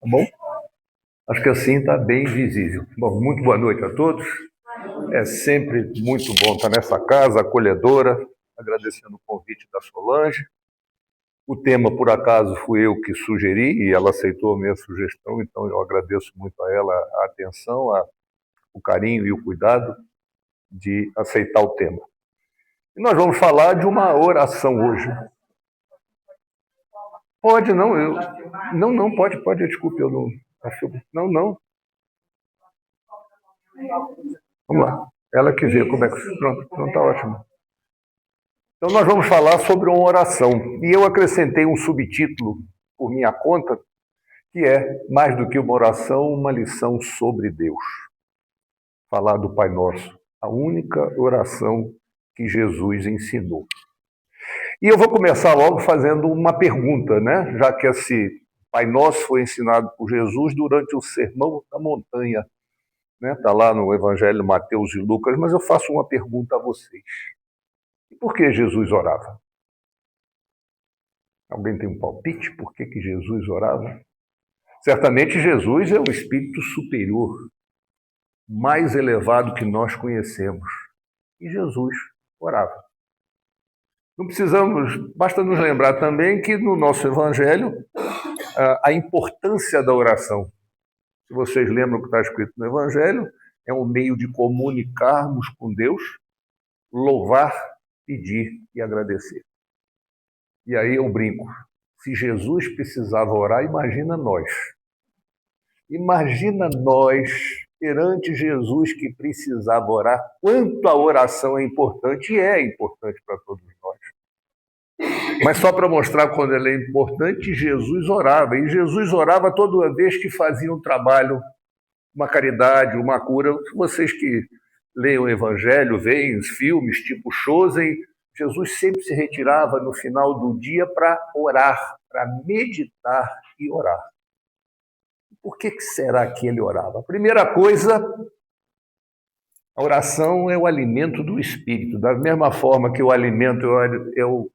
Tá bom? Acho que assim está bem visível. Bom, muito boa noite a todos. É sempre muito bom estar nessa casa acolhedora, agradecendo o convite da Solange. O tema, por acaso, fui eu que sugeri e ela aceitou a minha sugestão, então eu agradeço muito a ela a atenção, o carinho e o cuidado de aceitar o tema. E nós vamos falar de uma oração hoje. Pode, não, não, pode, desculpe, eu não... Não. Vamos lá. Ela que vê como é que... Pronto, está ótimo. Então nós vamos falar sobre uma oração. E eu acrescentei um subtítulo por minha conta, que é, mais do que uma oração, uma lição sobre Deus. Falar do Pai Nosso, a única oração que Jesus ensinou. E eu vou começar logo fazendo uma pergunta, né? Já que esse Pai Nosso foi ensinado por Jesus durante o Sermão da Montanha. Está lá no Evangelho Mateus e Lucas, mas eu faço uma pergunta a vocês. E por que Jesus orava? Alguém tem um palpite? Por que Jesus orava? Certamente Jesus é um espírito superior, mais elevado que nós conhecemos. E Jesus orava. Não precisamos, basta nos lembrar também que no nosso Evangelho a importância da oração. Se vocês lembram o que está escrito no Evangelho, é um meio de comunicarmos com Deus, louvar, pedir e agradecer. E aí eu brinco, se Jesus precisava orar, imagina nós. Imagina nós, perante Jesus que precisava orar, quanto a oração é importante, e é importante para todos nós. Mas só para mostrar quando ela é importante, Jesus orava. E Jesus orava toda vez que fazia um trabalho, uma caridade, uma cura. Vocês que leem o Evangelho, veem os filmes tipo Chosen, Jesus sempre se retirava no final do dia para orar, para meditar e orar. Por que será que ele orava? A primeira coisa, a oração é o alimento do espírito. Da mesma forma que o alimento é o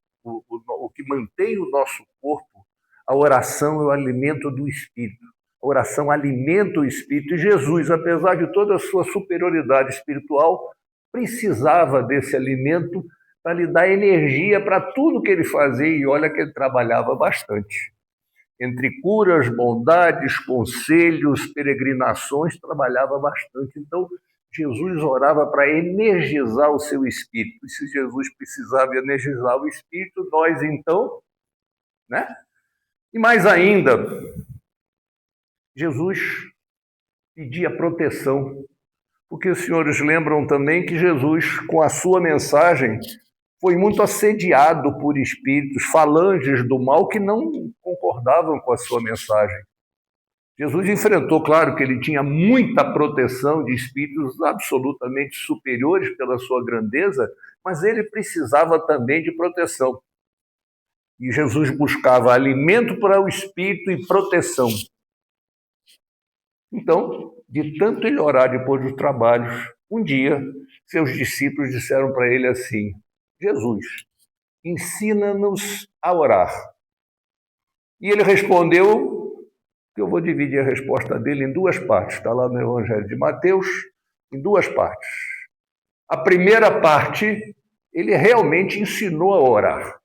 que mantém o nosso corpo, a oração é o alimento do espírito. A oração alimenta o espírito. E Jesus, apesar de toda a sua superioridade espiritual, precisava desse alimento para lhe dar energia para tudo que ele fazia. E olha que ele trabalhava bastante. Entre curas, bondades, conselhos, peregrinações, trabalhava bastante. Então, Jesus orava para energizar o seu espírito. E se Jesus precisava energizar o espírito, nós então, né? E mais ainda, Jesus pedia proteção, porque os senhores lembram também que Jesus, com a sua mensagem, foi muito assediado por espíritos, falanges do mal, que não concordavam com a sua mensagem. Jesus enfrentou, claro que ele tinha muita proteção de espíritos absolutamente superiores pela sua grandeza, mas ele precisava também de proteção. E Jesus buscava alimento para o espírito e proteção. Então, de tanto ele orar depois dos trabalhos, um dia, seus discípulos disseram para ele assim: Jesus, ensina-nos a orar. E ele respondeu, que eu vou dividir a resposta dele em duas partes, está lá no Evangelho de Mateus, em duas partes. A primeira parte, ele realmente ensinou a orar.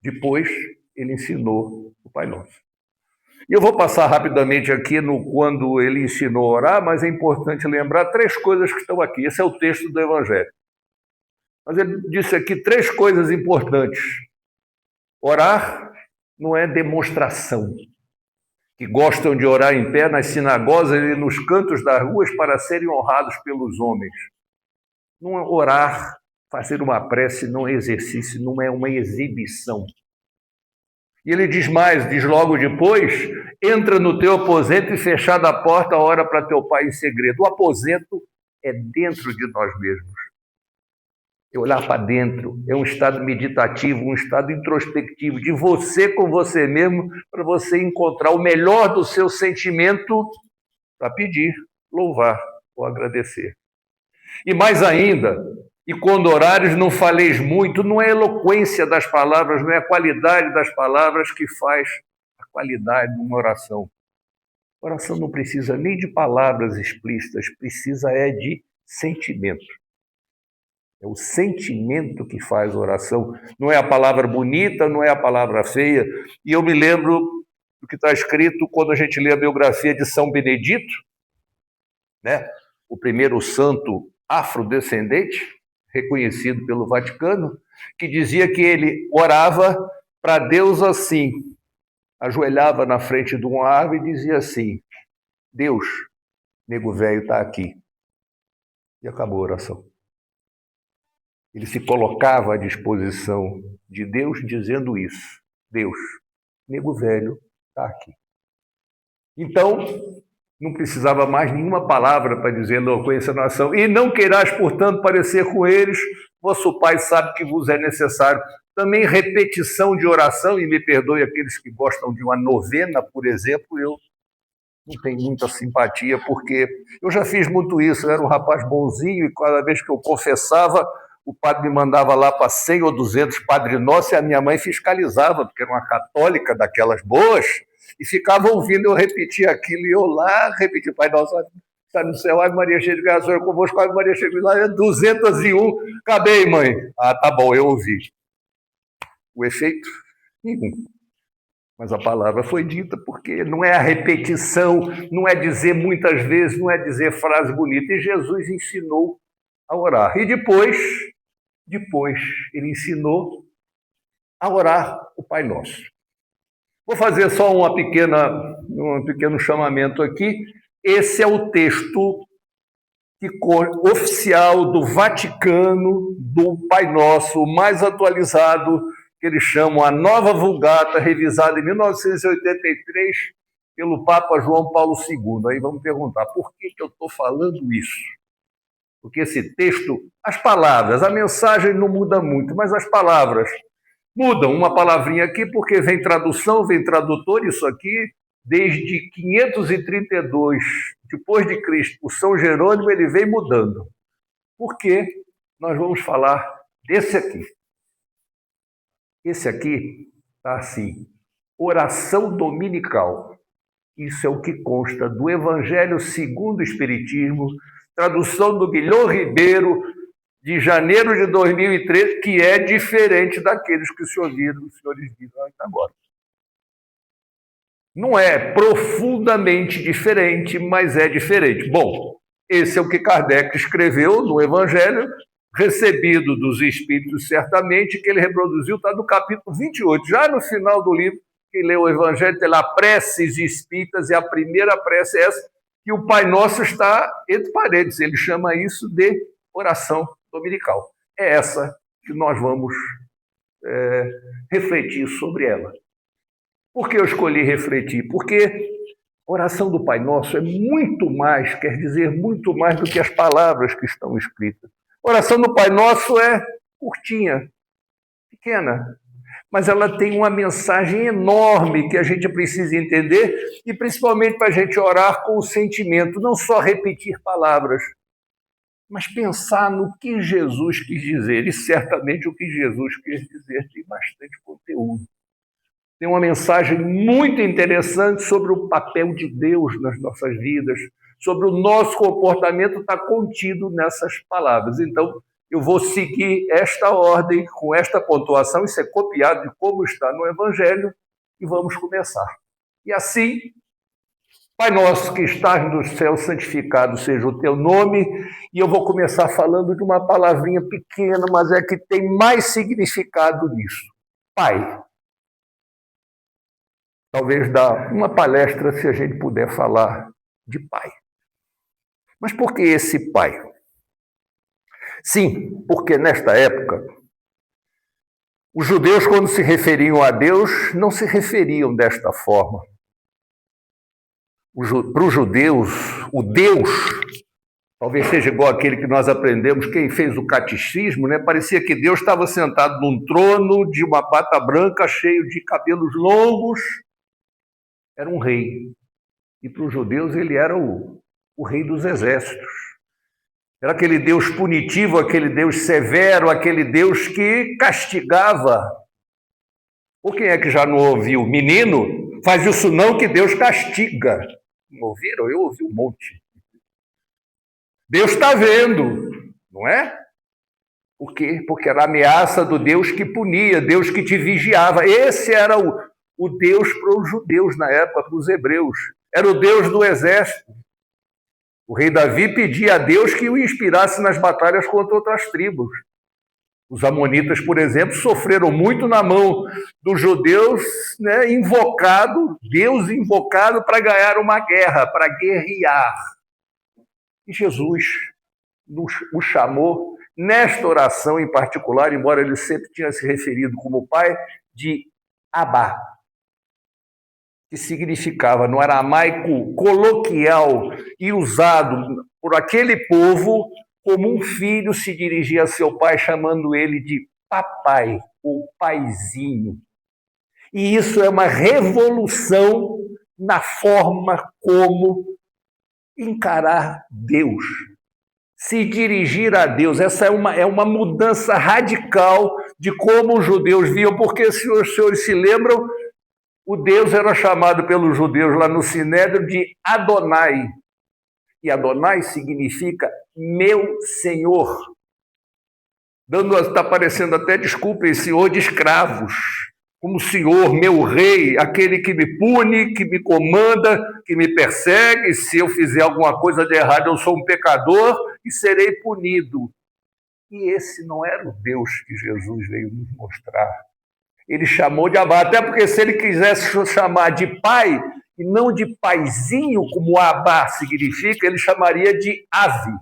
Depois, ele ensinou o Pai Nosso. E eu vou passar rapidamente aqui no quando ele ensinou a orar, mas é importante lembrar três coisas que estão aqui. Esse é o texto do Evangelho. Mas ele disse aqui três coisas importantes. Orar não é demonstração. Que gostam de orar em pé nas sinagogas e nos cantos das ruas para serem honrados pelos homens. Não é orar, fazer uma prece, não é exercício, não é uma exibição. E ele diz mais, diz logo depois, entra no teu aposento e fechada a porta, ora para teu pai em segredo. O aposento é dentro de nós mesmos. É olhar para dentro, é um estado meditativo, um estado introspectivo, de você com você mesmo, para você encontrar o melhor do seu sentimento para pedir, louvar ou agradecer. E mais ainda, e quando orares não faleis muito, não é a eloquência das palavras, não é a qualidade das palavras que faz a qualidade de uma oração. Oração não precisa nem de palavras explícitas, precisa de sentimento. É o sentimento que faz a oração. Não é a palavra bonita, não é a palavra feia. E eu me lembro do que está escrito quando a gente lê a biografia de São Benedito, né? O primeiro santo afrodescendente, reconhecido pelo Vaticano, que dizia que ele orava para Deus assim, ajoelhava na frente de uma árvore e dizia assim: Deus, nego velho está aqui. E acabou a oração. Ele se colocava à disposição de Deus dizendo isso: Deus, nego velho está aqui. Então, não precisava mais nenhuma palavra para dizer: não conheça a nação. E não queirás, portanto, parecer com eles, vosso Pai sabe que vos é necessário. Também repetição de oração, e me perdoe aqueles que gostam de uma novena, por exemplo, eu não tenho muita simpatia, porque eu já fiz muito isso, eu era um rapaz bonzinho, e cada vez que eu confessava, o padre me mandava lá para 100 ou 200 Padre Nosso, e a minha mãe fiscalizava, porque era uma católica daquelas boas, e ficava ouvindo eu repetir aquilo, e eu lá repetia: Pai Nosso, está no céu, Ave Maria cheia de graça, Senhor convosco, Ave Maria cheia de graça, 201, acabei, mãe. Ah, tá bom, eu ouvi. O efeito? Nenhum. Mas a palavra foi dita, porque não é a repetição, não é dizer muitas vezes, não é dizer frase bonita. E Jesus ensinou a orar. E depois ele ensinou a orar o Pai Nosso. Vou fazer só um pequeno chamamento aqui. Esse é o texto oficial do Vaticano, do Pai Nosso, o mais atualizado, que eles chamam a Nova Vulgata, revisada em 1983 pelo Papa João Paulo II. Aí vamos perguntar: por que eu estou falando isso? Porque esse texto, as palavras, a mensagem não muda muito, mas as palavras mudam. Uma palavrinha aqui, porque vem tradução, vem tradutor. Isso aqui, desde 532 depois de Cristo, o São Jerônimo, ele vem mudando. Por quê? Nós vamos falar desse aqui. Esse aqui está assim: oração dominical. Isso é o que consta do Evangelho segundo o Espiritismo, tradução do Guilhom Ribeiro, de janeiro de 2013, que é diferente daqueles que os senhores viram agora. Não é profundamente diferente, mas é diferente. Bom, esse é o que Kardec escreveu no Evangelho, recebido dos Espíritos certamente, que ele reproduziu, está no capítulo 28. Já no final do livro, quem lê o Evangelho tem lá preces espíritas, e a primeira prece é essa, que o Pai Nosso está entre paredes. Ele chama isso de oração dominical. É essa que nós vamos refletir sobre ela. Por que eu escolhi refletir? Porque a oração do Pai Nosso é muito mais, quer dizer muito mais do que as palavras que estão escritas. A oração do Pai Nosso é curtinha, pequena, mas ela tem uma mensagem enorme que a gente precisa entender, e principalmente para a gente orar com o sentimento, não só repetir palavras, mas pensar no que Jesus quis dizer. E certamente o que Jesus quis dizer tem bastante conteúdo. Tem uma mensagem muito interessante sobre o papel de Deus nas nossas vidas, sobre o nosso comportamento, está contido nessas palavras. Então, eu vou seguir esta ordem, com esta pontuação, isso é copiado de como está no Evangelho, e vamos começar. E assim, Pai Nosso que estás no céu, santificado seja o teu nome, e eu vou começar falando de uma palavrinha pequena, mas é que tem mais significado nisso. Pai. Talvez dar uma palestra se a gente puder falar de Pai. Mas por que esse Pai? Sim, porque nesta época, os judeus, quando se referiam a Deus, não se referiam desta forma. Para os judeus, o Deus, talvez seja igual aquele que nós aprendemos, quem fez o catecismo, né? Parecia que Deus estava sentado num trono de uma bata branca, cheio de cabelos longos. Era um rei. E para os judeus ele era o rei dos exércitos. Era aquele Deus punitivo, aquele Deus severo, aquele Deus que castigava. Ou quem é que já não ouviu? Menino, faz isso não que Deus castiga. Não ouviram? Eu ouvi um monte. Deus está vendo, não é? Por quê? Porque era a ameaça do Deus que punia, Deus que te vigiava. Esse era o Deus para os judeus na época, para os hebreus. Era o Deus do exército. O rei Davi pedia a Deus que o inspirasse nas batalhas contra outras tribos. Os amonitas, por exemplo, sofreram muito na mão dos judeus, né, Deus invocado para ganhar uma guerra, para guerrear. E Jesus o chamou, nesta oração em particular, embora ele sempre tinha se referido como pai, de Abá, que significava, no aramaico coloquial e usado por aquele povo, como um filho se dirigia a seu pai, chamando ele de papai ou paizinho. E isso é uma revolução na forma como encarar Deus, se dirigir a Deus. Essa é uma mudança radical de como os judeus viam, porque, se os senhores se lembram, o Deus era chamado pelos judeus lá no Sinédrio de Adonai. E Adonai significa meu Senhor. Está parecendo até, desculpem, senhor de escravos. Como Senhor, meu rei, aquele que me pune, que me comanda, que me persegue. Se eu fizer alguma coisa de errado, eu sou um pecador e serei punido. E esse não era o Deus que Jesus veio nos mostrar. Ele chamou de Abá, até porque se ele quisesse chamar de pai, e não de paizinho, como Abá significa, ele chamaria de ave.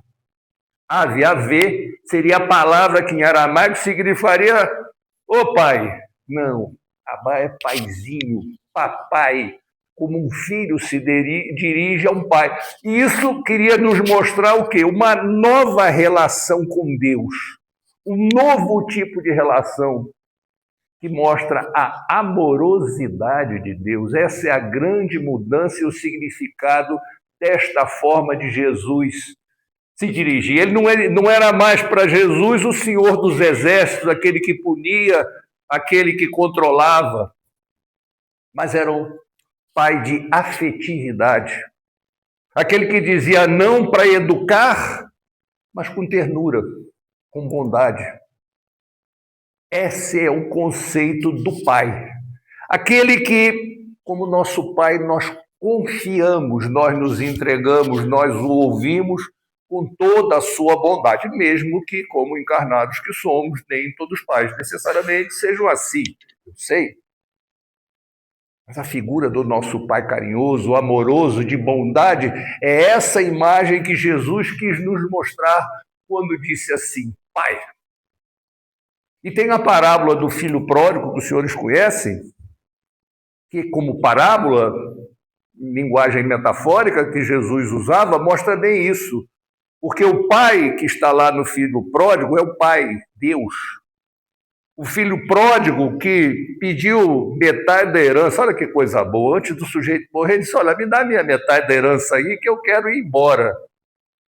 Ave seria a palavra que em aramaico significaria ô pai. Não, Abá é paizinho, papai, como um filho se dirige a um pai. E isso queria nos mostrar o quê? Uma nova relação com Deus, um novo tipo de relação que mostra a amorosidade de Deus. Essa é a grande mudança e o significado desta forma de Jesus se dirigir. Ele não era mais para Jesus o Senhor dos exércitos, aquele que punia, aquele que controlava, mas era um pai de afetividade. Aquele que dizia não para educar, mas com ternura, com bondade. Esse é o conceito do pai. Aquele que, como nosso pai, nós confiamos, nós nos entregamos, nós o ouvimos com toda a sua bondade, mesmo que, como encarnados que somos, nem todos os pais necessariamente sejam assim, eu sei. Mas a figura do nosso pai carinhoso, amoroso, de bondade, é essa imagem que Jesus quis nos mostrar quando disse assim, pai. E tem a parábola do filho pródigo, que os senhores conhecem, que como parábola, em linguagem metafórica que Jesus usava, mostra bem isso. Porque o pai que está lá no filho pródigo é o pai, Deus. O filho pródigo que pediu metade da herança, olha que coisa boa, antes do sujeito morrer, ele disse, olha, me dá minha metade da herança aí que eu quero ir embora.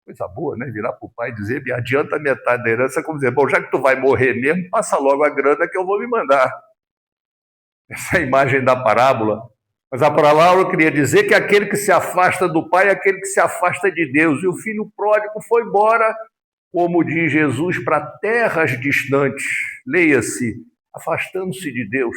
Coisa boa, né? Virar para o pai e dizer, me adianta metade da herança, como dizer, bom, já que tu vai morrer mesmo, passa logo a grana que eu vou me mandar. Essa é a imagem da parábola. Mas a parábola queria dizer que aquele que se afasta do pai é aquele que se afasta de Deus. E o filho pródigo foi embora, como diz Jesus, para terras distantes. Leia-se, afastando-se de Deus.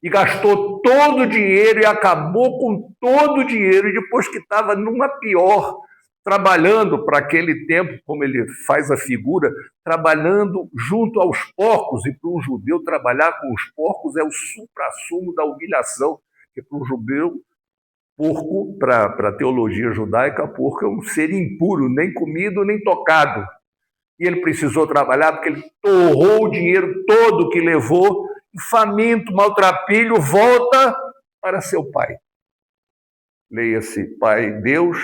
E gastou todo o dinheiro e acabou com todo o dinheiro. E depois que estava numa pior, trabalhando para aquele tempo, como ele faz a figura, trabalhando junto aos porcos. E para um judeu, trabalhar com os porcos é o suprassumo da humilhação. Porque para um judeu, porco, para a teologia judaica, porco é um ser impuro, nem comido, nem tocado. E ele precisou trabalhar porque ele torrou o dinheiro todo que levou, e faminto, maltrapilho, volta para seu pai. Leia-se, Pai Deus,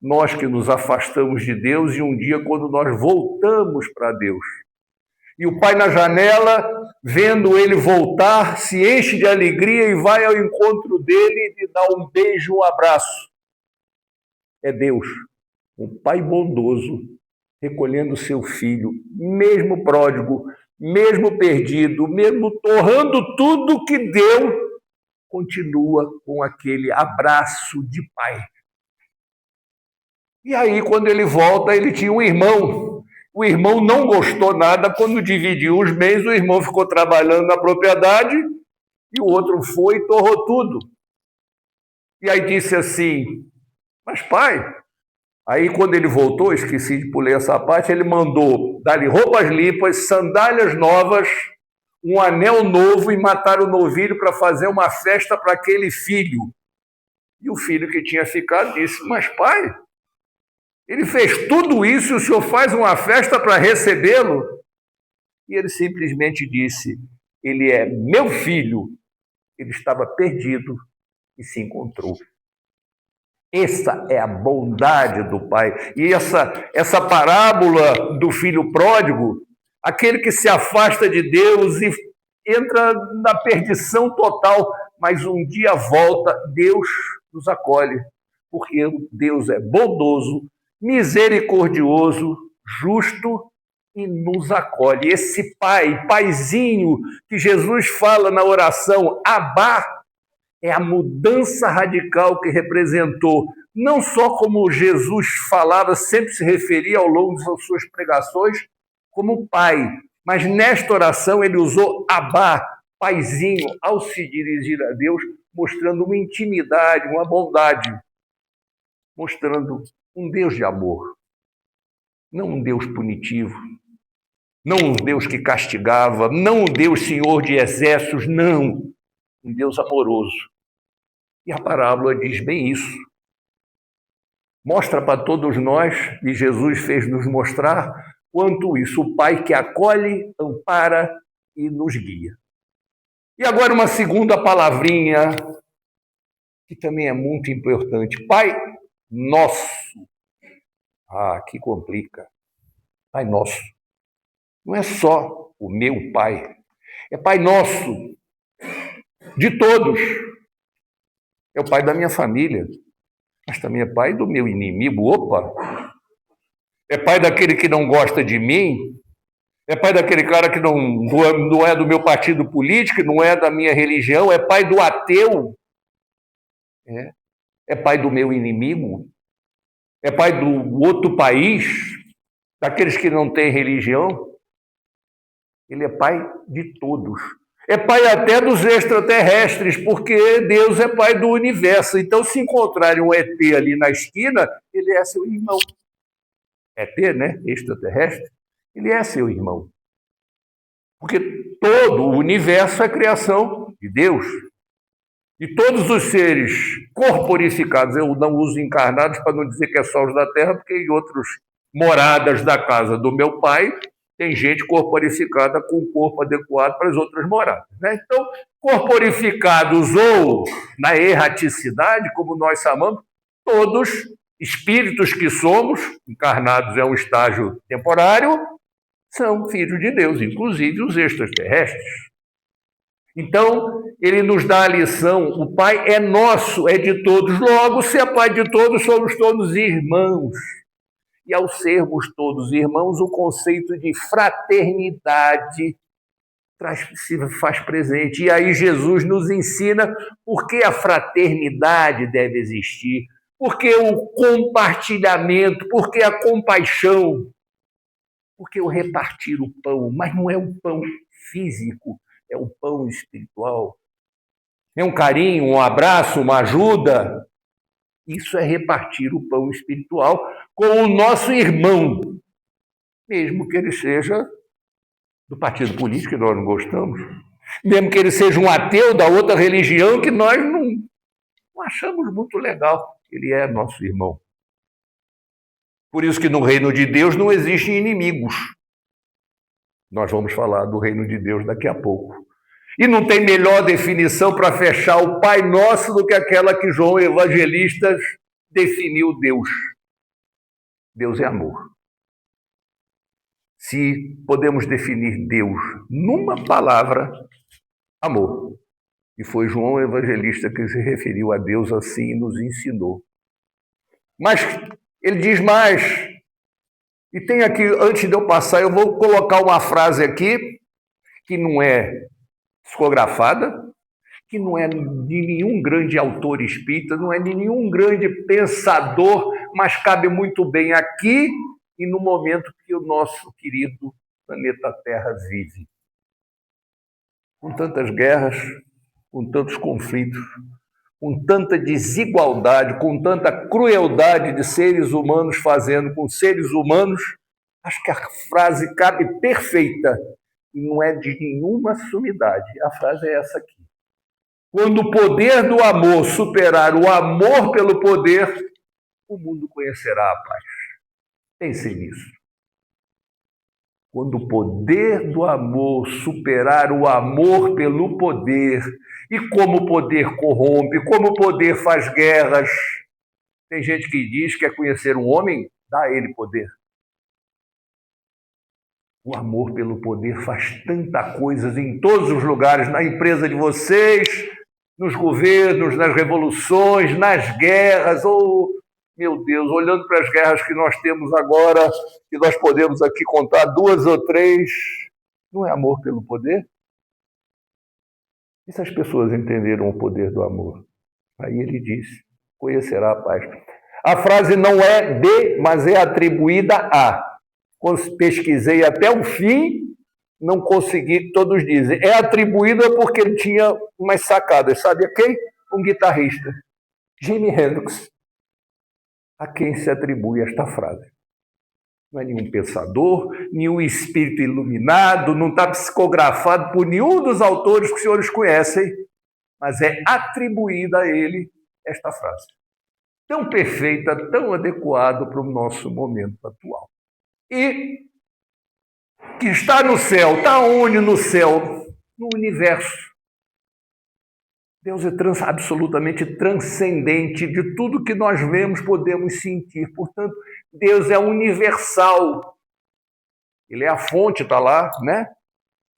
nós que nos afastamos de Deus, e um dia quando nós voltamos para Deus. E o pai na janela, vendo ele voltar, se enche de alegria e vai ao encontro dele e lhe dá um beijo, um abraço. É Deus, um pai bondoso, recolhendo seu filho, mesmo pródigo, mesmo perdido, mesmo torrando tudo que deu, continua com aquele abraço de pai. E aí, quando ele volta, ele tinha um irmão. O irmão não gostou nada quando dividiu os bens, o irmão ficou trabalhando na propriedade e o outro foi e torrou tudo. E aí disse assim, mas pai... Aí, quando ele voltou, esqueci de pular essa parte, ele mandou dar-lhe roupas limpas, sandálias novas, um anel novo e matar o novilho para fazer uma festa para aquele filho. E o filho que tinha ficado disse, mas pai, ele fez tudo isso e o senhor faz uma festa para recebê-lo? E ele simplesmente disse, ele é meu filho. Ele estava perdido e se encontrou. Essa é a bondade do Pai. E essa parábola do filho pródigo, aquele que se afasta de Deus e entra na perdição total, mas um dia volta, Deus nos acolhe, porque Deus é bondoso, misericordioso, justo e nos acolhe. Esse Pai, Paizinho, que Jesus fala na oração, Abá, é a mudança radical que representou, não só como Jesus falava, sempre se referia ao longo das suas pregações, como Pai, mas nesta oração ele usou Abá, Paizinho, ao se dirigir a Deus, mostrando uma intimidade, uma bondade, mostrando um Deus de amor, não um Deus punitivo, não um Deus que castigava, não um Deus Senhor de exércitos, não, um Deus amoroso. E a parábola diz bem isso. Mostra para todos nós, e Jesus fez nos mostrar, quanto isso, o Pai que acolhe, ampara e nos guia. E agora uma segunda palavrinha, que também é muito importante. Pai Nosso. Ah, que complica. Pai Nosso. Não é só o meu Pai. É Pai Nosso. De todos. É o pai da minha família, mas também é pai do meu inimigo. Opa! É pai daquele que não gosta de mim, é pai daquele cara que não é do meu partido político, não é da minha religião, é pai do ateu, é pai do meu inimigo, é pai do outro país, daqueles que não têm religião. Ele é pai de todos. É pai até dos extraterrestres, porque Deus é pai do universo. Então, se encontrarem um ET ali na esquina, ele é seu irmão. ET, né? Extraterrestre. Ele é seu irmão. Porque todo o universo é criação de Deus. E todos os seres corporificados, eu não uso encarnados para não dizer que é só os da Terra, porque em outras moradas da casa do meu pai, tem gente corporificada com um corpo adequado para as outras moradas. Né? Então, corporificados ou na erraticidade, como nós chamamos, todos espíritos que somos, encarnados é um estágio temporário, são filhos de Deus, inclusive os extraterrestres. Então, ele nos dá a lição, o Pai é nosso, é de todos, logo, se é Pai de todos, somos todos irmãos. E ao sermos todos irmãos, o conceito de fraternidade se faz presente. E aí Jesus nos ensina por que a fraternidade deve existir, por que o compartilhamento, por que a compaixão, por que o repartir o pão, mas não é o pão físico, é o pão espiritual. É um carinho, um abraço, uma ajuda. Isso é repartir o pão espiritual com o nosso irmão, mesmo que ele seja do partido político que nós não gostamos, mesmo que ele seja um ateu da outra religião que nós não achamos muito legal. Ele é nosso irmão. Por isso que no reino de Deus não existem inimigos. Nós vamos falar do reino de Deus daqui a pouco. E não tem melhor definição para fechar o Pai Nosso do que aquela que João Evangelista definiu Deus. Deus é amor. Se podemos definir Deus numa palavra, amor. E foi João Evangelista que se referiu a Deus assim e nos ensinou. Mas ele diz mais. E tem aqui, antes de eu passar, eu vou colocar uma frase aqui, que não é psicografada, que não é de nenhum grande autor espírita, não é de nenhum grande pensador, mas cabe muito bem aqui e no momento que o nosso querido planeta Terra vive. Com tantas guerras, com tantos conflitos, com tanta desigualdade, com tanta crueldade de seres humanos fazendo com seres humanos, acho que a frase cabe perfeita e não é de nenhuma sumidade. A frase é essa aqui. Quando o poder do amor superar o amor pelo poder, o mundo conhecerá a paz. Pensem nisso. Quando o poder do amor superar o amor pelo poder, e como o poder corrompe, como o poder faz guerras, tem gente que diz que quer conhecer um homem, dá a ele poder. O amor pelo poder faz tanta coisa em todos os lugares, na empresa de vocês, nos governos, nas revoluções, nas guerras. Oh, meu Deus, olhando para as guerras que nós temos agora, que nós podemos aqui contar 2 ou 3, não é amor pelo poder? E se as pessoas entenderam o poder do amor? Aí ele disse, conhecerá a paz. A frase não é de, mas é atribuída a. Quando pesquisei até o fim, não consegui, todos dizem. É atribuída porque ele tinha umas sacadas. Sabe a quem? Um guitarrista. Jimi Hendrix. A quem se atribui esta frase? Não é nenhum pensador, nenhum espírito iluminado, não está psicografado por nenhum dos autores que os senhores conhecem, mas é atribuída a ele esta frase. Tão perfeita, tão adequada para o nosso momento atual. E que está no céu, está onde no céu? No universo. Deus é absolutamente transcendente de tudo que nós vemos, podemos sentir. Portanto, Deus é universal. Ele é a fonte, está lá, né?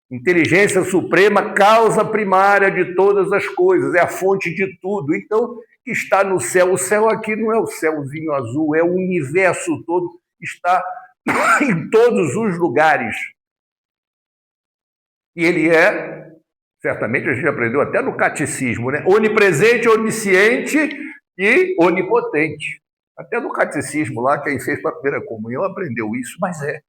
Inteligência suprema, causa primária de todas as coisas, é a fonte de tudo. Então, está no céu. O céu aqui não é o céuzinho azul, é o universo todo, está em todos os lugares. E ele é, certamente a gente aprendeu até no catecismo, né? Onipresente, onisciente e onipotente. Até no catecismo lá, quem fez para a primeira comunhão aprendeu isso, mas é.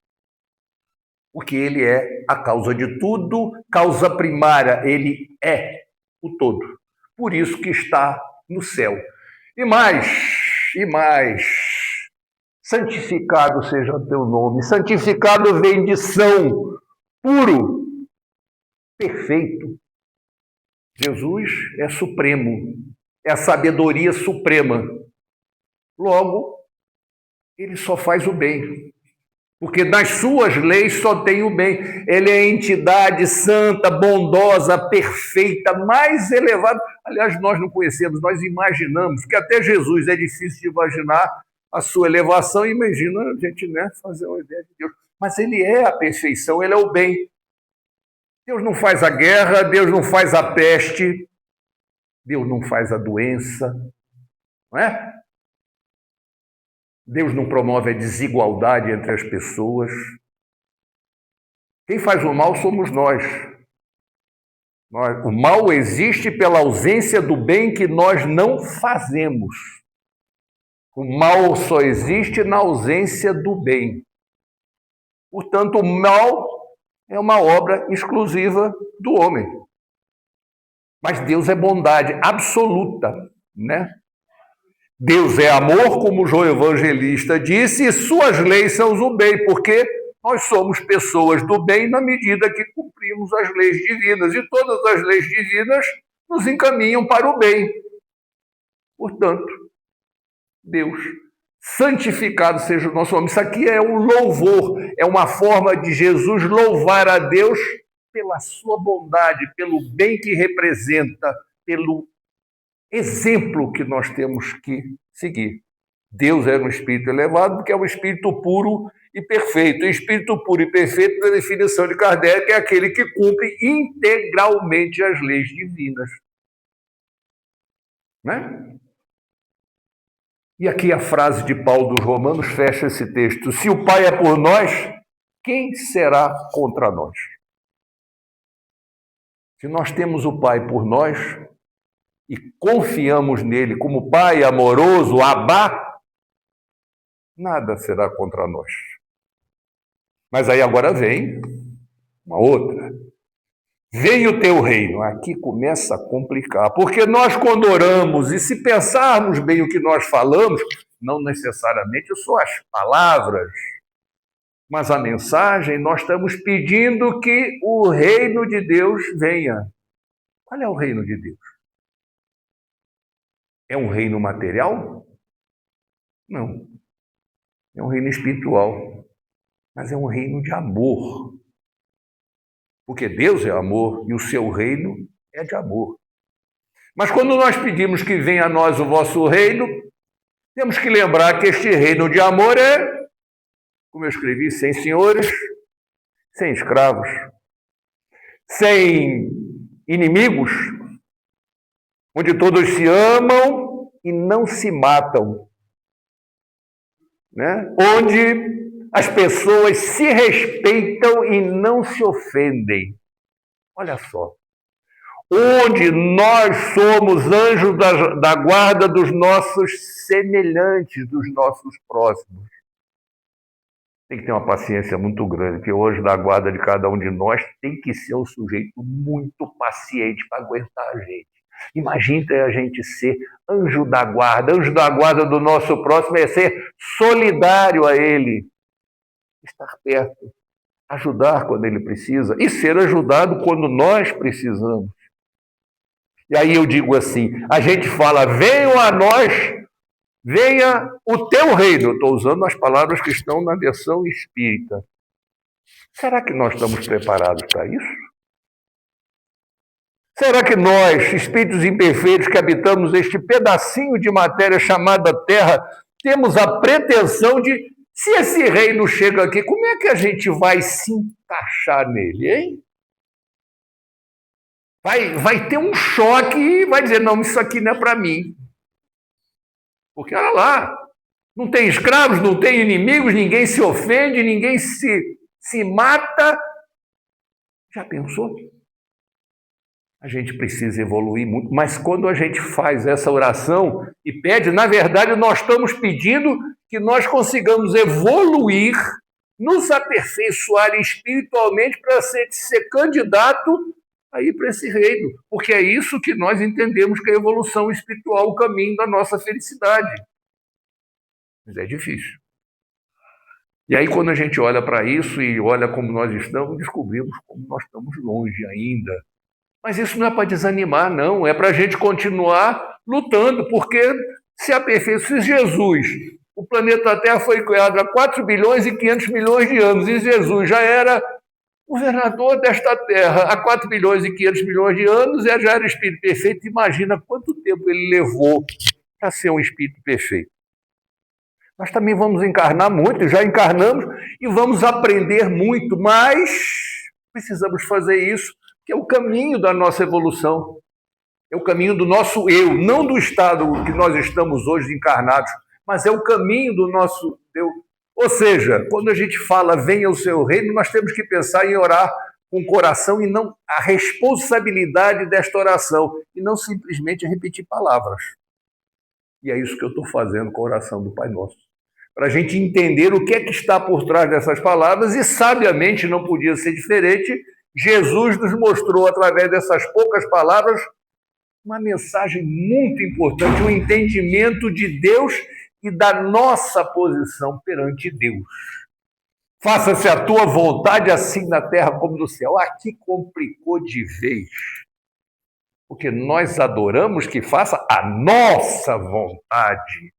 Porque ele é a causa de tudo, causa primária, ele é o todo. Por isso que está no céu. E mais, santificado seja o teu nome. Santificado vem de são, puro, perfeito. Jesus é supremo, é a sabedoria suprema. Logo, ele só faz o bem. Porque nas suas leis só tem o bem. Ele é a entidade santa, bondosa, perfeita, mais elevada. Aliás, nós não conhecemos, nós imaginamos, que até Jesus é difícil de imaginar a sua elevação. Imagina a gente, né, fazer uma ideia de Deus. Mas ele é a perfeição, ele é o bem. Deus não faz a guerra, Deus não faz a peste, Deus não faz a doença, não é? Deus não promove a desigualdade entre as pessoas. Quem faz o mal somos nós. O mal existe pela ausência do bem que nós não fazemos. O mal só existe na ausência do bem. Portanto, o mal é uma obra exclusiva do homem. Mas Deus é bondade absoluta, né? Deus é amor, como João Evangelista disse, e suas leis são o bem, porque nós somos pessoas do bem na medida que cumprimos as leis divinas, e todas as leis divinas nos encaminham para o bem. Portanto, Deus, santificado seja o nosso nome. Isso aqui é um louvor, é uma forma de Jesus louvar a Deus pela sua bondade, pelo bem que representa, pelo exemplo que nós temos que seguir. Deus é um espírito elevado porque é um espírito puro e perfeito. E espírito puro e perfeito, na definição de Kardec, é aquele que cumpre integralmente as leis divinas. Né? E aqui a frase de Paulo dos Romanos fecha esse texto. Se o Pai é por nós, quem será contra nós? Se nós temos o Pai por nós, e confiamos nele como Pai amoroso, Abá, nada será contra nós. Mas aí agora vem uma outra. Vem o teu reino. Aqui começa a complicar, porque nós quando oramos, e se pensarmos bem o que nós falamos, não necessariamente só as palavras, mas a mensagem, nós estamos pedindo que o reino de Deus venha. Qual é o reino de Deus? É um reino material? Não. É um reino espiritual, mas é um reino de amor. Porque Deus é amor e o seu reino é de amor. Mas quando nós pedimos que venha a nós o vosso reino, temos que lembrar que este reino de amor é, como eu escrevi, sem senhores, sem escravos, sem inimigos, onde todos se amam e não se matam, né? Onde as pessoas se respeitam e não se ofendem. Olha só. Onde nós somos anjos da guarda dos nossos semelhantes, dos nossos próximos. Tem que ter uma paciência muito grande, porque o anjo da guarda de cada um de nós tem que ser um sujeito muito paciente para aguentar a gente. Imagina a gente ser anjo da guarda do nosso próximo é ser solidário a ele, estar perto, ajudar quando ele precisa e ser ajudado quando nós precisamos. E aí eu digo assim, a gente fala, venham a nós, venha o teu reino. Eu estou usando as palavras que estão na versão espírita. Será que nós estamos preparados para isso? Será que nós, espíritos imperfeitos que habitamos este pedacinho de matéria chamada Terra, temos a pretensão de, se esse reino chega aqui, como é que a gente vai se encaixar nele, hein? Vai ter um choque e vai dizer, não, isso aqui não é para mim. Porque, olha lá, não tem escravos, não tem inimigos, ninguém se ofende, ninguém se mata. Já pensou? A gente precisa evoluir muito, mas quando a gente faz essa oração e pede, na verdade, nós estamos pedindo que nós consigamos evoluir, nos aperfeiçoar espiritualmente para ser candidato a ir para esse reino, porque é isso que nós entendemos que é a evolução espiritual, o caminho da nossa felicidade. Mas é difícil. E aí, quando a gente olha para isso e olha como nós estamos, descobrimos como nós estamos longe ainda. Mas isso não é para desanimar, não. É para a gente continuar lutando, porque se aperfeiçoa, se Jesus, o planeta Terra foi criado há 4 bilhões e 500 milhões de anos, e Jesus já era governador desta Terra há 4 bilhões e 500 milhões de anos, e já era espírito perfeito. Imagina quanto tempo ele levou para ser um espírito perfeito. Nós também vamos encarnar muito, já encarnamos, e vamos aprender muito, mas precisamos fazer isso, que é o caminho da nossa evolução, é o caminho do nosso eu, não do estado que nós estamos hoje encarnados, mas é o caminho do nosso eu. Ou seja, quando a gente fala venha o seu reino, nós temos que pensar em orar com o coração e não a responsabilidade desta oração, e não simplesmente repetir palavras. E é isso que eu estou fazendo com a oração do Pai Nosso. Para a gente entender o que é que está por trás dessas palavras, e sabiamente, não podia ser diferente, Jesus nos mostrou, através dessas poucas palavras, uma mensagem muito importante, um entendimento de Deus e da nossa posição perante Deus. Faça-se a tua vontade, assim na terra como no céu. Aqui complicou de vez, porque nós adoramos que faça a nossa vontade.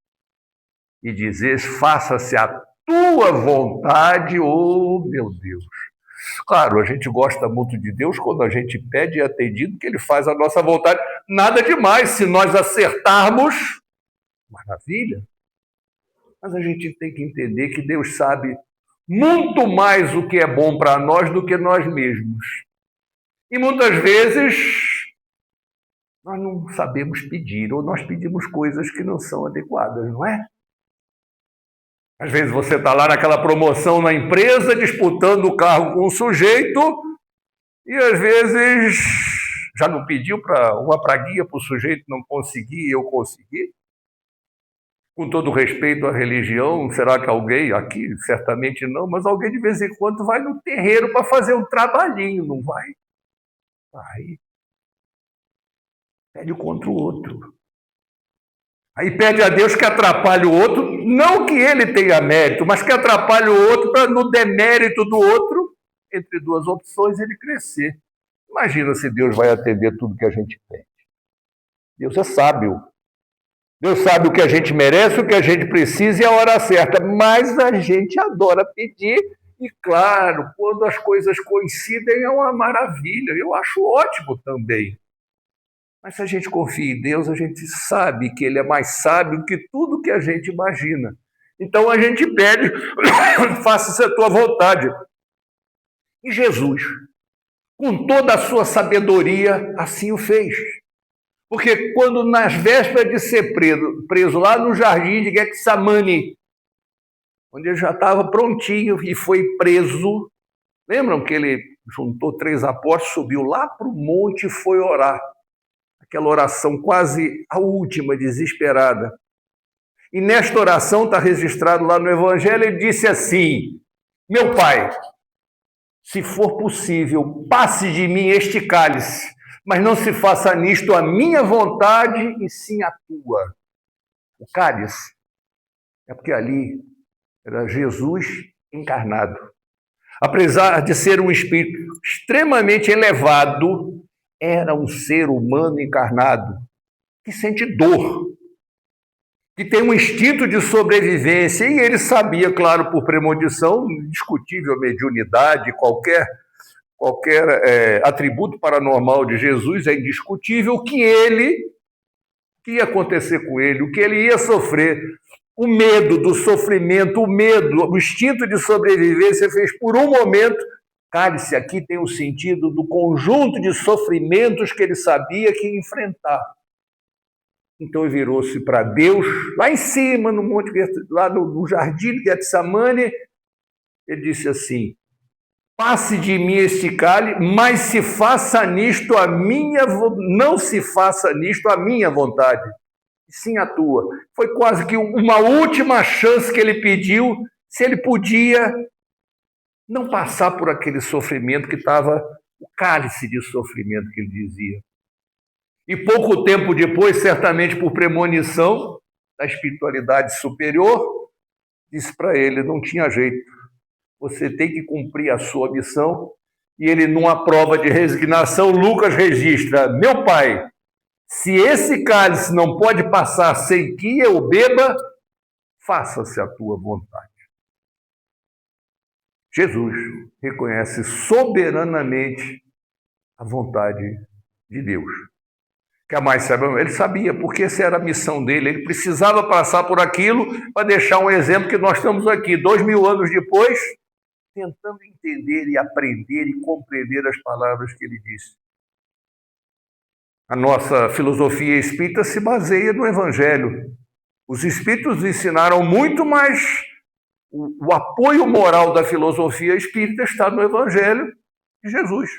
E dizer, faça-se a tua vontade, oh meu Deus. Claro, a gente gosta muito de Deus quando a gente pede e é atendido que Ele faz a nossa vontade. Nada demais, se nós acertarmos, maravilha. Mas a gente tem que entender que Deus sabe muito mais o que é bom para nós do que nós mesmos. E muitas vezes nós não sabemos pedir, ou nós pedimos coisas que não são adequadas, não é? Às vezes você está lá naquela promoção na empresa, disputando o cargo com um sujeito, e às vezes Já não pediu para uma praguinha para o sujeito não conseguir e eu conseguir? Com todo respeito à religião, será que alguém aqui, certamente não, mas alguém de vez em quando vai no terreiro para fazer um trabalhinho, não vai? Vai. Pede contra o outro. Aí pede a Deus que atrapalhe o outro, não que ele tenha mérito, mas que atrapalhe o outro para, no demérito do outro, entre duas opções, ele crescer. Imagina se Deus vai atender tudo que a gente pede. Deus é sábio. Deus sabe o que a gente merece, o que a gente precisa e a hora certa, mas a gente adora pedir e, claro, quando as coisas coincidem é uma maravilha, eu acho ótimo também. Mas se a gente confia em Deus, a gente sabe que Ele é mais sábio que tudo que a gente imagina. Então a gente pede, faça-se a tua vontade. E Jesus, com toda a sua sabedoria, assim o fez. Porque quando nas vésperas de ser preso lá no jardim de Getsemane, onde ele já estava prontinho e foi preso, lembram que ele juntou 3 apóstolos, subiu lá para o monte e foi orar. Aquela oração quase a última, desesperada. E nesta oração, está registrado lá no Evangelho, ele disse assim: meu Pai, se for possível, passe de mim este cálice, mas não se faça nisto a minha vontade, e sim a tua. O cálice é porque ali era Jesus encarnado. Apesar de ser um espírito extremamente elevado, era um ser humano encarnado, que sente dor, que tem um instinto de sobrevivência, e ele sabia, claro, por premonição, indiscutível mediunidade, qualquer atributo paranormal de Jesus é indiscutível, o que ia acontecer com ele, o que ele ia sofrer. O medo do sofrimento, o instinto de sobrevivência fez por um momento. Cálice aqui tem o sentido do conjunto de sofrimentos que ele sabia que ia enfrentar. Então ele virou-se para Deus, lá em cima, no monte, lá no jardim de Getsemane, ele disse assim: passe de mim este cálice, mas se faça nisto a minha, não se faça nisto a minha vontade, e sim a tua. Foi quase que uma última chance que ele pediu, se ele podia não passar por aquele sofrimento que estava, o cálice de sofrimento que ele dizia. E pouco tempo depois, certamente por premonição da espiritualidade superior, disse para ele: não tinha jeito, você tem que cumprir a sua missão. E ele, numa prova de resignação, Lucas registra: meu Pai, se esse cálice não pode passar sem que eu beba, faça-se a tua vontade. Jesus reconhece soberanamente a vontade de Deus. Quer mais saber? Ele sabia, porque essa era a missão dele. Ele precisava passar por aquilo para deixar um exemplo que nós estamos aqui, 2000 anos depois, tentando entender e aprender e compreender as palavras que ele disse. A nossa filosofia espírita se baseia no Evangelho. Os espíritos ensinaram muito, mas o apoio moral da filosofia espírita está no Evangelho de Jesus.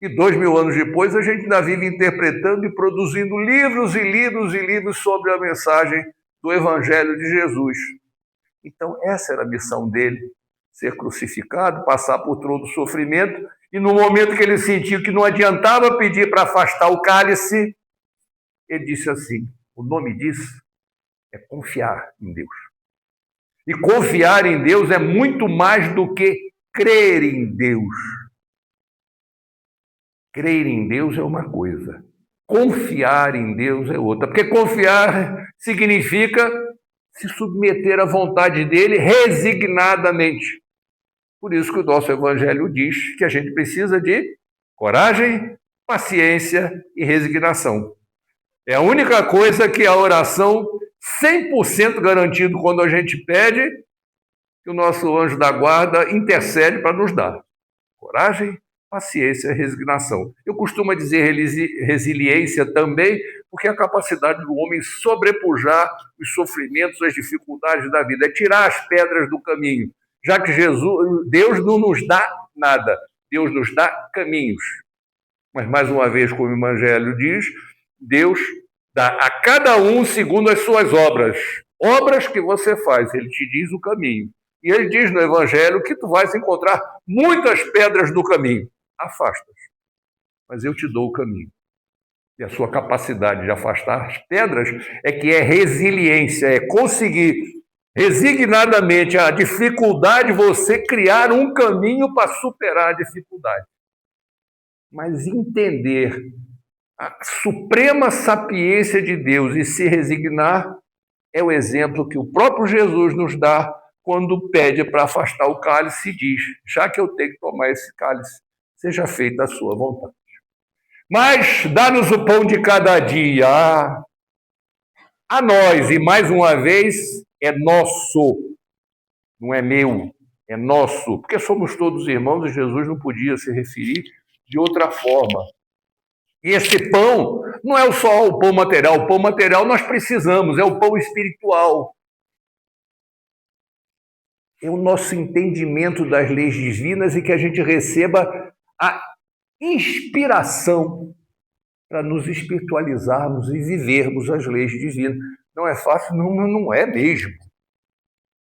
E 2000 anos depois, a gente ainda vive interpretando e produzindo livros e livros e livros sobre a mensagem do Evangelho de Jesus. Então, essa era a missão dele, ser crucificado, passar por todo o sofrimento, e no momento que ele sentiu que não adiantava pedir para afastar o cálice, ele disse assim: o nome disso é confiar em Deus. E confiar em Deus é muito mais do que crer em Deus. Crer em Deus é uma coisa, confiar em Deus é outra. Porque confiar significa se submeter à vontade dele resignadamente. Por isso que o nosso Evangelho diz que a gente precisa de coragem, paciência e resignação. É a única coisa que a oração, 100% garantido quando a gente pede, que o nosso anjo da guarda intercede para nos dar. Coragem, paciência e resignação. Eu costumo dizer resiliência também, porque é a capacidade do homem sobrepujar os sofrimentos, as dificuldades da vida, é tirar as pedras do caminho, já que Deus não nos dá nada, Deus nos dá caminhos. Mas, mais uma vez, como o Evangelho diz, Deus dá a cada um segundo as suas obras. Obras que você faz, ele te diz o caminho. E ele diz no Evangelho que tu vais encontrar muitas pedras no caminho. Afasta-as, mas eu te dou o caminho. E a sua capacidade de afastar as pedras é que é resiliência, é conseguir resignadamente a dificuldade, você criar um caminho para superar a dificuldade. Mas entender a suprema sapiência de Deus e se resignar é o exemplo que o próprio Jesus nos dá quando pede para afastar o cálice e diz: já que eu tenho que tomar esse cálice, seja feita a sua vontade. Mas dá-nos o pão de cada dia a nós, e mais uma vez, é nosso, não é meu, é nosso, porque somos todos irmãos e Jesus não podia se referir de outra forma. E esse pão não é só o pão material nós precisamos, é o pão espiritual. É o nosso entendimento das leis divinas e que a gente receba a inspiração para nos espiritualizarmos e vivermos as leis divinas. Não é fácil? Não é mesmo.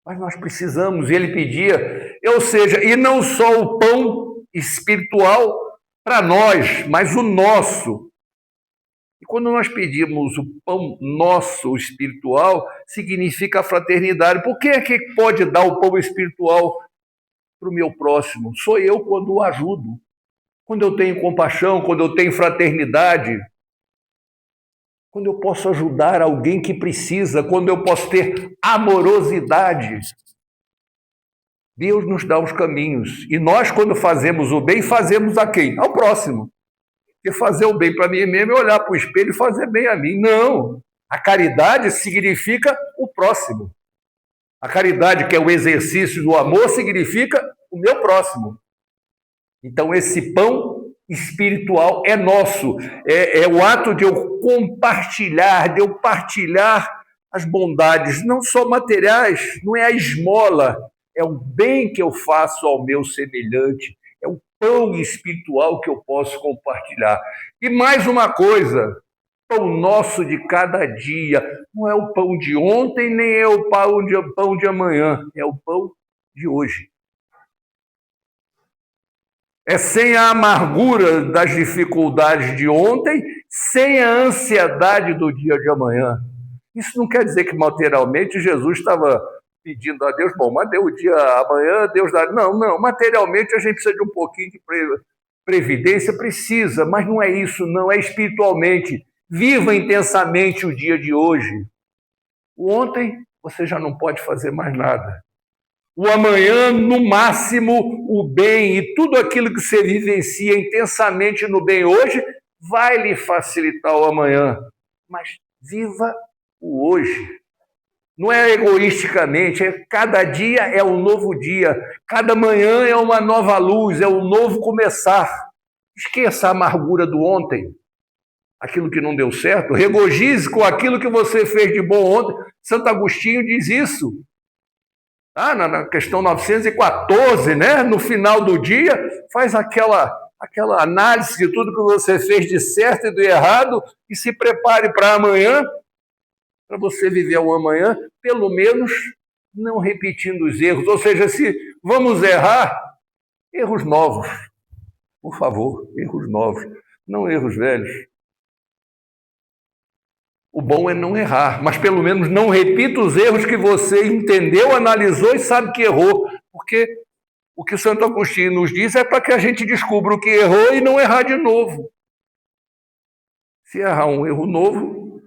Mas nós precisamos, e ele pedia, ou seja, e não só o pão espiritual para nós, mas o nosso. E quando nós pedimos o pão nosso espiritual, significa a fraternidade. Por que é que pode dar o pão espiritual para o meu próximo? Sou eu quando o ajudo, quando eu tenho compaixão, quando eu tenho fraternidade, quando eu posso ajudar alguém que precisa, quando eu posso ter amorosidade. Deus nos dá os caminhos. E nós, quando fazemos o bem, fazemos a quem? Ao próximo. Porque fazer o bem para mim mesmo é olhar para o espelho e fazer bem a mim. Não. A caridade significa o próximo. A caridade, que é o exercício do amor, significa o meu próximo. Então, esse pão espiritual é nosso. É o ato de eu compartilhar, de eu partilhar as bondades, não só materiais, não é a esmola, é o bem que eu faço ao meu semelhante, é o pão espiritual que eu posso compartilhar. E mais uma coisa, pão nosso de cada dia, não é o pão de ontem, nem é o pão de amanhã, é o pão de hoje. É sem a amargura das dificuldades de ontem, sem a ansiedade do dia de amanhã. Isso não quer dizer que materialmente Jesus estava pedindo a Deus, bom, mas deu o dia amanhã, Deus dá. Não, materialmente a gente precisa de um pouquinho de previdência, precisa, mas não é isso, não, é espiritualmente. Viva intensamente o dia de hoje. O ontem você já não pode fazer mais nada. O amanhã, no máximo, o bem e tudo aquilo que você vivencia intensamente no bem hoje vai lhe facilitar o amanhã. Mas viva o hoje. Não é egoisticamente, cada dia é um novo dia, cada manhã é uma nova luz, é um novo começar. Esqueça a amargura do ontem, aquilo que não deu certo, regozije com aquilo que você fez de bom ontem. Santo Agostinho diz isso. Na questão 914, né? No final do dia, faz aquela análise de tudo que você fez de certo e do errado e se prepare para amanhã, para você viver o amanhã, pelo menos não repetindo os erros. Ou seja, se vamos errar, erros novos, por favor, erros novos, não erros velhos. O bom é não errar, mas pelo menos não repita os erros que você entendeu, analisou e sabe que errou, porque o que o Santo Agostinho nos diz é para que a gente descubra o que errou e não errar de novo. Se errar um erro novo,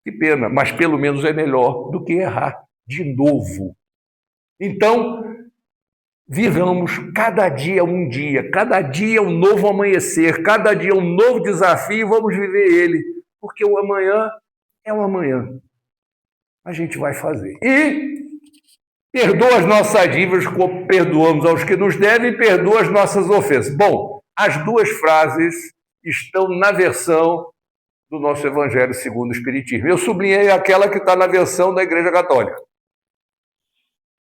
que pena, mas pelo menos é melhor do que errar de novo. Então, vivamos cada dia um dia, cada dia um novo amanhecer, cada dia um novo desafio, e vamos viver ele, porque o amanhã é o amanhã. A gente vai fazer. E perdoa as nossas dívidas como perdoamos aos que nos devem e perdoa as nossas ofensas. Bom, as duas frases estão na versão do nosso Evangelho segundo o Espiritismo. Eu sublinhei aquela que está na versão da Igreja Católica.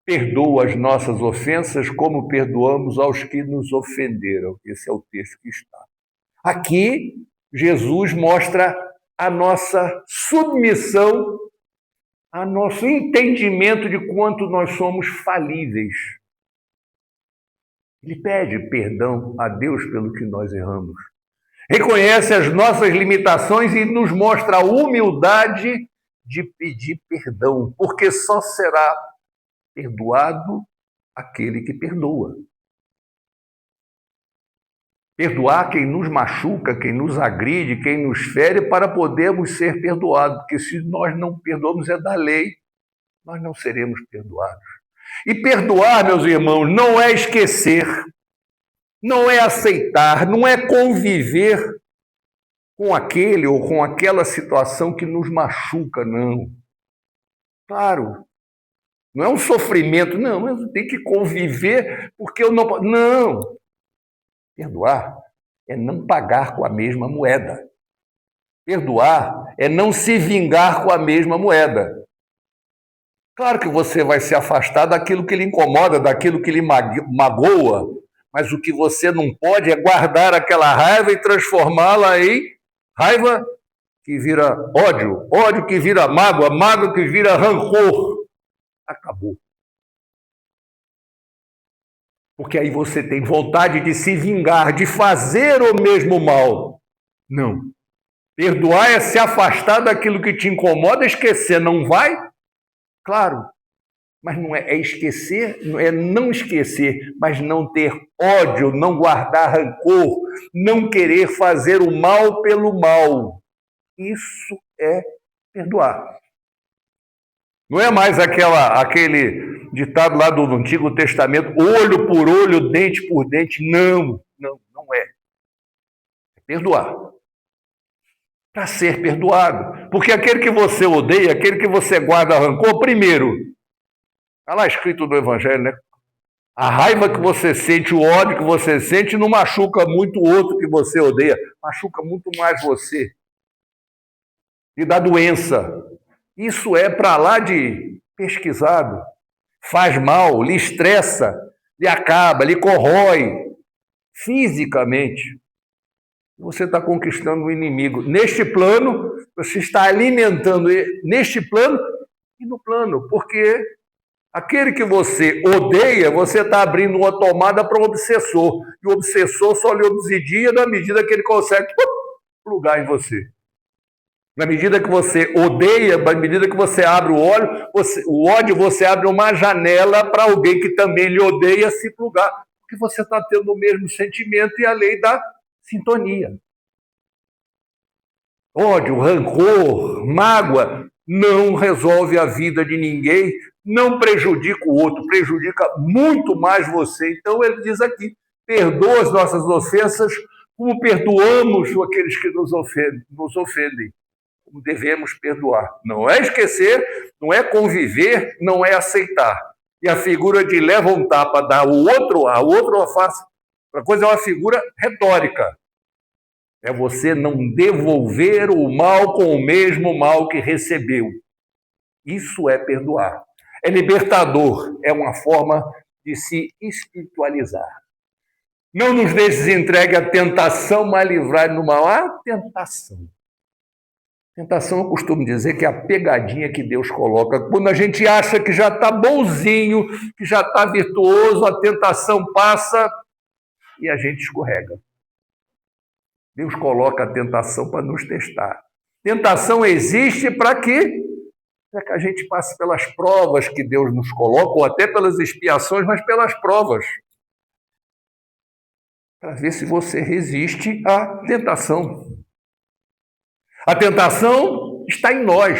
Perdoa as nossas ofensas como perdoamos aos que nos ofenderam. Esse é o texto que está. Aqui, Jesus mostra a nossa submissão, a nosso entendimento de quanto nós somos falíveis. Ele pede perdão a Deus pelo que nós erramos. Reconhece as nossas limitações e nos mostra a humildade de pedir perdão, porque só será perdoado aquele que perdoa. Perdoar quem nos machuca, quem nos agride, quem nos fere, para podermos ser perdoados, porque se nós não perdoamos, é da lei, nós não seremos perdoados. E perdoar, meus irmãos, não é esquecer, não é aceitar, não é conviver com aquele ou com aquela situação que nos machuca, não. Claro, não é um sofrimento, não, mas tem que conviver porque eu não... Não. Perdoar é não pagar com a mesma moeda. Perdoar é não se vingar com a mesma moeda. Claro que você vai se afastar daquilo que lhe incomoda, daquilo que lhe magoa, mas o que você não pode é guardar aquela raiva e transformá-la em raiva que vira ódio, ódio que vira mágoa, mágoa que vira rancor. Acabou. Porque aí você tem vontade de se vingar, de fazer o mesmo mal. Não. Perdoar é se afastar daquilo que te incomoda, esquecer. Não vai? Claro. Mas não é esquecer, é não esquecer, mas não ter ódio, não guardar rancor, não querer fazer o mal pelo mal. Isso é perdoar. Não é mais aquele ditado lá do Antigo Testamento, olho por olho, dente por dente. Não é. É perdoar. Para ser perdoado. Porque aquele que você odeia, aquele que você guarda rancor, primeiro, está lá escrito no Evangelho, né? A raiva que você sente, o ódio que você sente, não machuca muito o outro que você odeia, machuca muito mais você. E dá doença. Isso é para lá de pesquisado. Faz mal, lhe estressa, lhe acaba, lhe corrói fisicamente. Você está conquistando o inimigo. Neste plano, você está alimentando ele, neste plano e no plano, porque aquele que você odeia, você está abrindo uma tomada para o obsessor. E o obsessor só lhe obsidia na medida que ele consegue plugar em você. Na medida que você odeia, na medida que você abre o ódio, você abre uma janela para alguém que também lhe odeia se plugar. Porque você está tendo o mesmo sentimento e a lei da sintonia. Ódio, rancor, mágoa não resolve a vida de ninguém, não prejudica o outro, prejudica muito mais você. Então ele diz aqui, perdoa as nossas ofensas como perdoamos aqueles que nos ofendem. Como devemos perdoar. Não é esquecer, não é conviver, não é aceitar. E a figura de leva um tapa, dá o outro a face, a coisa é uma figura retórica. É você não devolver o mal com o mesmo mal que recebeu. Isso é perdoar. É libertador, é uma forma de se espiritualizar. Não nos deixes entregue à tentação, mas livrai do mal. A tentação. Tentação, eu costumo dizer que é a pegadinha que Deus coloca. Quando a gente acha que já está bonzinho, que já está virtuoso, a tentação passa e a gente escorrega. Deus coloca a tentação para nos testar. Tentação existe para quê? Para que a gente passe pelas provas que Deus nos coloca, ou até pelas expiações, mas pelas provas. Para ver se você resiste à tentação. A tentação está em nós.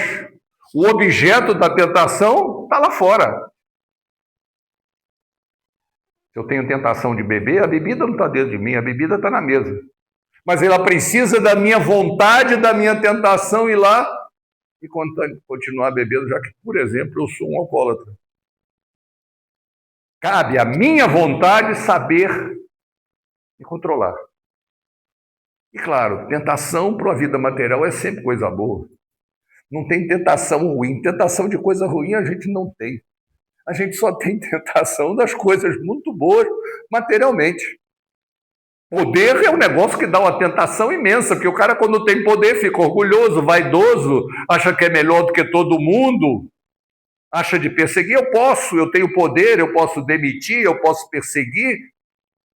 O objeto da tentação está lá fora. Se eu tenho tentação de beber, a bebida não está dentro de mim, a bebida está na mesa. Mas ela precisa da minha vontade, da minha tentação ir lá e continuar bebendo, já que, por exemplo, eu sou um alcoólatra. Cabe à minha vontade saber me controlar. E claro, tentação para a vida material é sempre coisa boa. Não tem tentação ruim. Tentação de coisa ruim a gente não tem. A gente só tem tentação das coisas muito boas materialmente. Poder é um negócio que dá uma tentação imensa, porque o cara, quando tem poder, fica orgulhoso, vaidoso, acha que é melhor do que todo mundo, acha de perseguir. Eu tenho poder, eu posso demitir, eu posso perseguir.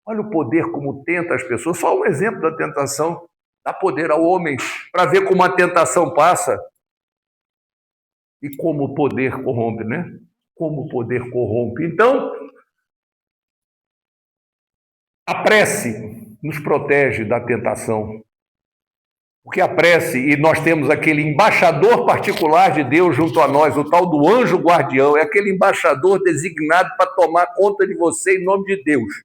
Olha o poder como tenta as pessoas. Só um exemplo da tentação. Dá poder ao homem para ver como a tentação passa. E como o poder corrompe, né? Como o poder corrompe. Então, a prece nos protege da tentação. Porque a prece, e nós temos aquele embaixador particular de Deus junto a nós, o tal do anjo guardião, é aquele embaixador designado para tomar conta de você em nome de Deus.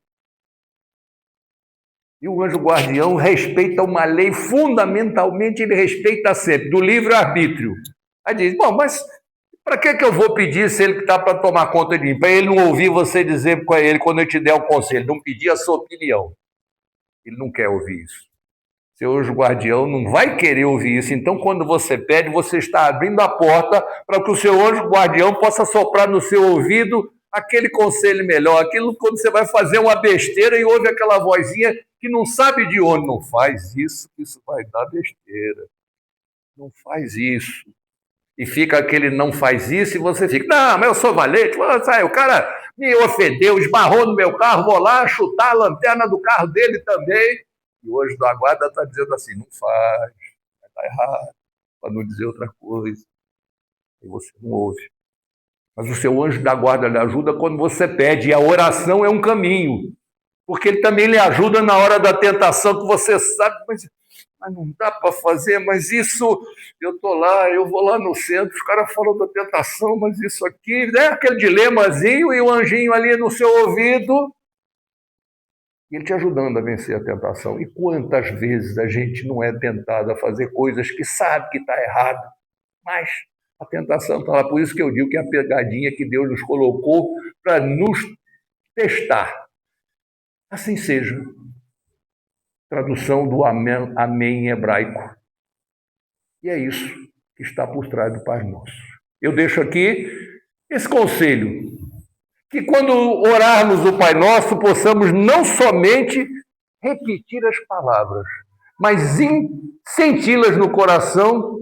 E o anjo guardião respeita uma lei, fundamentalmente ele respeita sempre, do livre-arbítrio. Aí diz, bom, mas para que eu vou pedir se ele está para tomar conta de mim? Para ele não ouvir você dizer com ele quando eu te der o conselho, não pedir a sua opinião. Ele não quer ouvir isso. Seu anjo guardião não vai querer ouvir isso. Então, quando você pede, você está abrindo a porta para que o seu anjo guardião possa soprar no seu ouvido aquele conselho melhor. Aquilo quando você vai fazer uma besteira e ouve aquela vozinha que não sabe de onde. Não faz isso, que isso vai dar besteira. Não faz isso. E fica aquele não faz isso e você fica, não, mas eu sou valente. O cara me ofendeu, esbarrou no meu carro, vou lá chutar a lanterna do carro dele também. E hoje da guarda está dizendo assim, não faz, está errado, para não dizer outra coisa. E você não ouve. Mas o seu anjo da guarda lhe ajuda quando você pede, e a oração é um caminho. Porque ele também lhe ajuda na hora da tentação, que você sabe, mas não dá para fazer, mas isso, eu estou lá, eu vou lá no centro, os caras falam da tentação, mas isso aqui, né? Aquele dilemazinho e o anjinho ali no seu ouvido, ele te ajudando a vencer a tentação. E quantas vezes a gente não é tentado a fazer coisas que sabe que está errado, mas a tentação está lá. Por isso que eu digo que é a pegadinha que Deus nos colocou para nos testar. Assim seja. Tradução do amém em hebraico. E é isso que está por trás do Pai Nosso. Eu deixo aqui esse conselho, que quando orarmos o Pai Nosso, possamos não somente repetir as palavras, mas senti-las no coração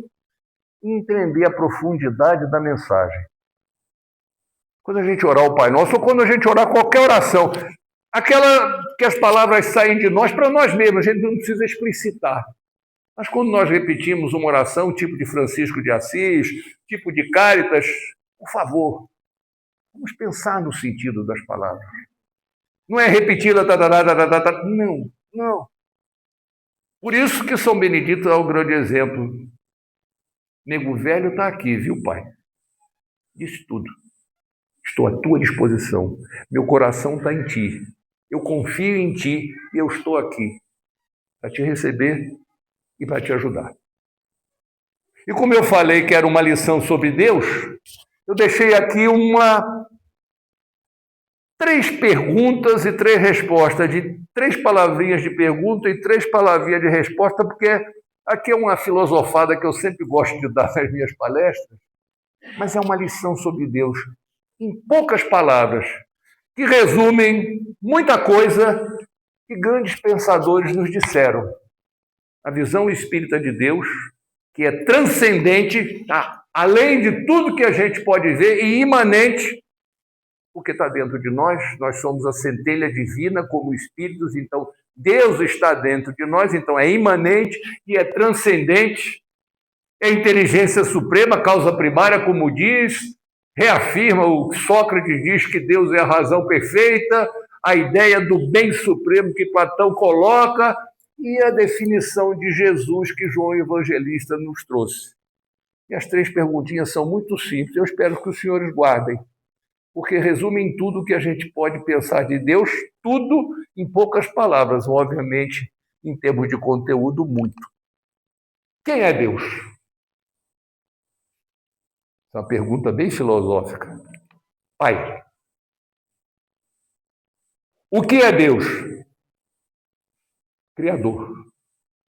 e entender a profundidade da mensagem. Quando a gente orar o Pai Nosso, ou quando a gente orar qualquer oração, aquela que as palavras saem de nós para nós mesmos, a gente não precisa explicitar. Mas quando nós repetimos uma oração, tipo de Francisco de Assis, tipo de Cáritas, por favor, vamos pensar no sentido das palavras. Não é repeti-la, não. Por isso que São Benedito é o grande exemplo. Nego velho está aqui, viu, pai? Disse tudo. Estou à tua disposição. Meu coração está em ti. Eu confio em ti e eu estou aqui para te receber e para te ajudar. E como eu falei que era uma lição sobre Deus, eu deixei aqui 3 perguntas e 3 respostas, de 3 palavrinhas de pergunta e 3 palavrinhas de resposta, porque aqui é uma filosofada que eu sempre gosto de dar nas minhas palestras, mas é uma lição sobre Deus, em poucas palavras, que resumem muita coisa que grandes pensadores nos disseram. A visão espírita de Deus, que é transcendente, tá? Além de tudo que a gente pode ver, e imanente, porque está dentro de nós, nós somos a centelha divina como espíritos, então Deus está dentro de nós, então é imanente e é transcendente, é inteligência suprema, causa primária, como diz, reafirma o que Sócrates diz que Deus é a razão perfeita, a ideia do bem supremo que Platão coloca e a definição de Jesus que João Evangelista nos trouxe. E as 3 perguntinhas são muito simples, eu espero que os senhores guardem, porque resumem tudo que a gente pode pensar de Deus, tudo em poucas palavras, obviamente, em termos de conteúdo, muito. Quem é Deus? É uma pergunta bem filosófica. Pai. O que é Deus? Criador.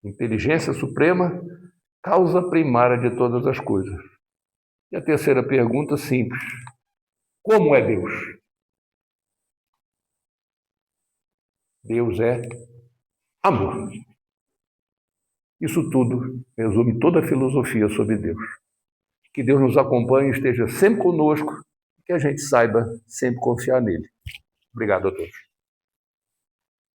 Inteligência suprema, causa primária de todas as coisas. E a terceira pergunta, simples. Como é Deus? Deus é Amor. Isso tudo resume toda a filosofia sobre Deus. Que Deus nos acompanhe e esteja sempre conosco, que a gente saiba sempre confiar nele. Obrigado a todos.